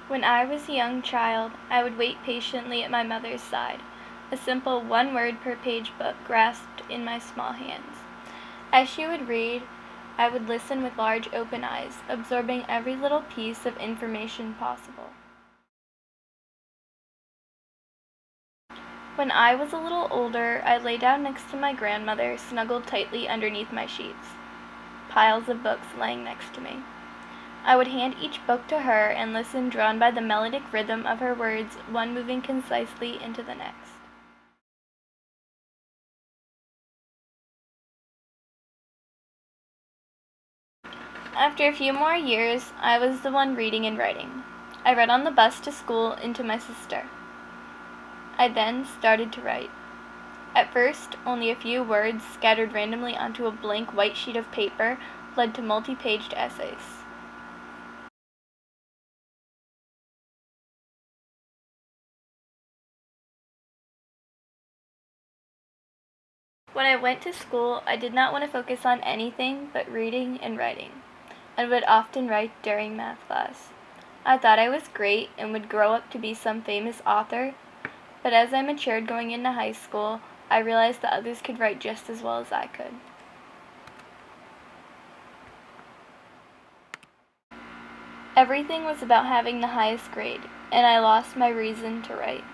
When I was a young child, I would wait patiently at my mother's side, a simple one word per page book grasped in my small hands. As she would read, I would listen with large open eyes, absorbing every little piece of information possible. When I was a little older, I lay down next to my grandmother, snuggled tightly underneath my sheets, piles of books laying next to me. I would hand each book to her and listen, drawn by the melodic rhythm of her words, one moving concisely into the next. After a few more years, I was the one reading and writing. I read on the bus to school and to my sister. I then started to write. At first, only a few words scattered randomly onto a blank white sheet of paper led to multi-paged essays. When I went to school, I did not want to focus on anything but reading and writing, and would often write during math class. I thought I was great and would grow up to be some famous author, but as I matured going into high school, I realized that others could write just as well as I could. Everything was about having the highest grade, and I lost my reason to write.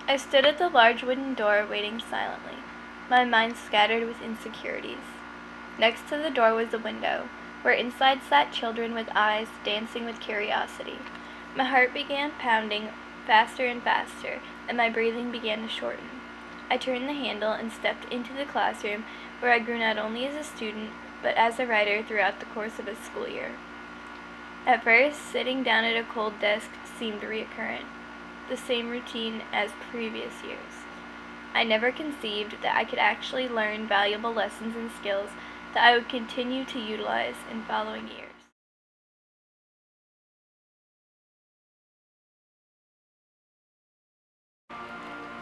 I stood at the large wooden door waiting silently, my mind scattered with insecurities. Next to the door was a window, where inside sat children with eyes dancing with curiosity. My heart began pounding faster and faster, and my breathing began to shorten. I turned the handle and stepped into the classroom, where I grew not only as a student, but as a writer throughout the course of a school year. At first, sitting down at a cold desk seemed recurrent, the same routine as previous years. I never conceived that I could actually learn valuable lessons and skills that I would continue to utilize in following years.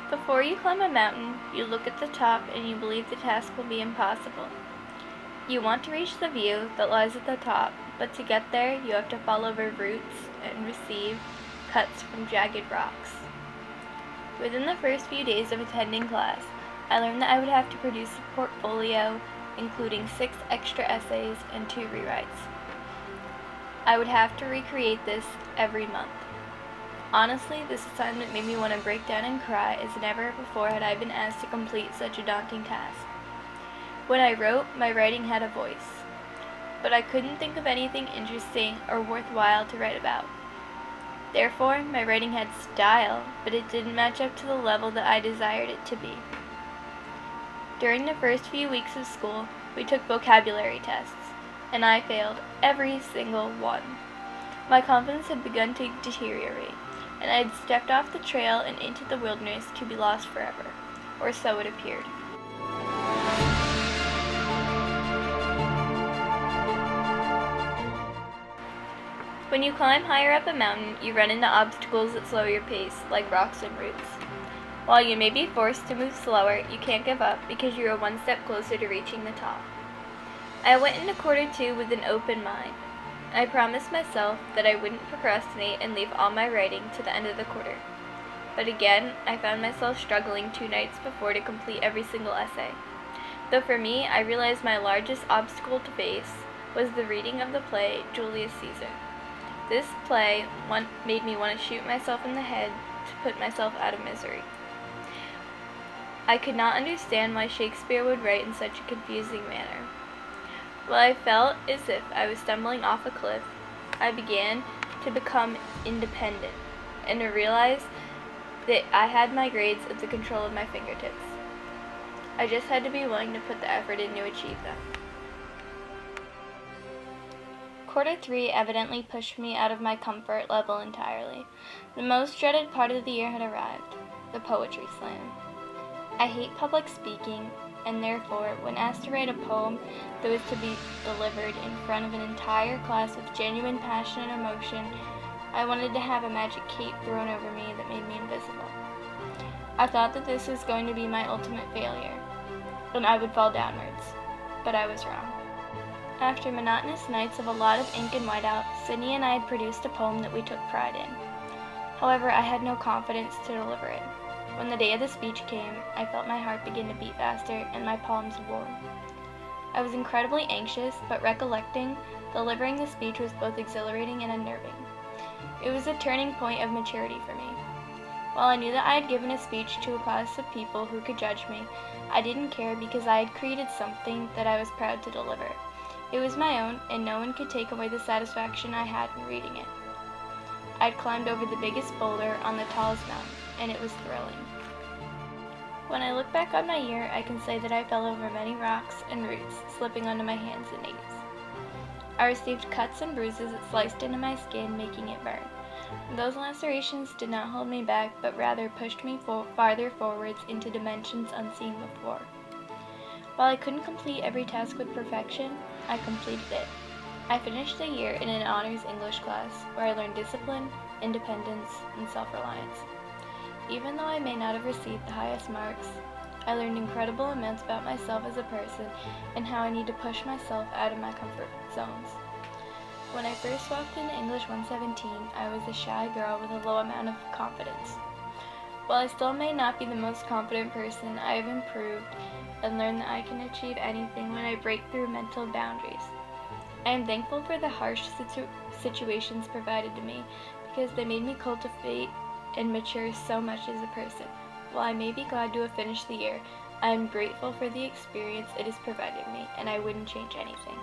Before you climb a mountain, you look at the top and you believe the task will be impossible. You want to reach the view that lies at the top, but to get there, you have to fall over roots and receive cuts from jagged rocks. Within the first few days of attending class, I learned that I would have to produce a portfolio including 6 extra essays and 2 rewrites. I would have to recreate this every month. Honestly, this assignment made me want to break down and cry, as never before had I been asked to complete such a daunting task. When I wrote, my writing had a voice, but I couldn't think of anything interesting or worthwhile to write about. Therefore, my writing had style, but it didn't match up to the level that I desired it to be. During the first few weeks of school, we took vocabulary tests, and I failed every single one. My confidence had begun to deteriorate, and I had stepped off the trail and into the wilderness to be lost forever, or so it appeared. When you climb higher up a mountain, you run into obstacles that slow your pace, like rocks and roots. While you may be forced to move slower, you can't give up because you are one step closer to reaching the top. I went into quarter 2 with an open mind. I promised myself that I wouldn't procrastinate and leave all my writing to the end of the quarter. But again, I found myself struggling 2 nights before to complete every single essay. Though for me, I realized my largest obstacle to face was the reading of the play Julius Caesar. This play made me want to shoot myself in the head to put myself out of misery. I could not understand why Shakespeare would write in such a confusing manner. While I felt as if I was stumbling off a cliff, I began to become independent and to realize that I had my grades at the control of my fingertips. I just had to be willing to put the effort in to achieve them. Quarter 3 evidently pushed me out of my comfort level entirely. The most dreaded part of the year had arrived, the poetry slam. I hate public speaking, and therefore, when asked to write a poem that was to be delivered in front of an entire class with genuine passion and emotion, I wanted to have a magic cape thrown over me that made me invisible. I thought that this was going to be my ultimate failure, and I would fall downwards, but I was wrong. After monotonous nights of a lot of ink and whiteout, Sydney and I had produced a poem that we took pride in. However, I had no confidence to deliver it. When the day of the speech came, I felt my heart begin to beat faster and my palms warm. I was incredibly anxious, but recollecting, delivering the speech was both exhilarating and unnerving. It was a turning point of maturity for me. While I knew that I had given a speech to a class of people who could judge me, I didn't care because I had created something that I was proud to deliver. It was my own, and no one could take away the satisfaction I had in reading it. I had climbed over the biggest boulder on the tallest mountain, and it was thrilling. When I look back on my year, I can say that I fell over many rocks and roots, slipping onto my hands and knees. I received cuts and bruises that sliced into my skin, making it burn. Those lacerations did not hold me back, but rather pushed me farther forwards into dimensions unseen before. While I couldn't complete every task with perfection, I completed it. I finished the year in an honors English class, where I learned discipline, independence, and self-reliance. Even though I may not have received the highest marks, I learned incredible amounts about myself as a person and how I need to push myself out of my comfort zones. When I first walked into English 117, I was a shy girl with a low amount of confidence. While I still may not be the most confident person, I have improved and learned that I can achieve anything when I break through mental boundaries. I am thankful for the harsh situations provided to me because they made me cultivate and mature so much as a person. While I may be glad to have finished the year, I am grateful for the experience it has provided me, and I wouldn't change anything.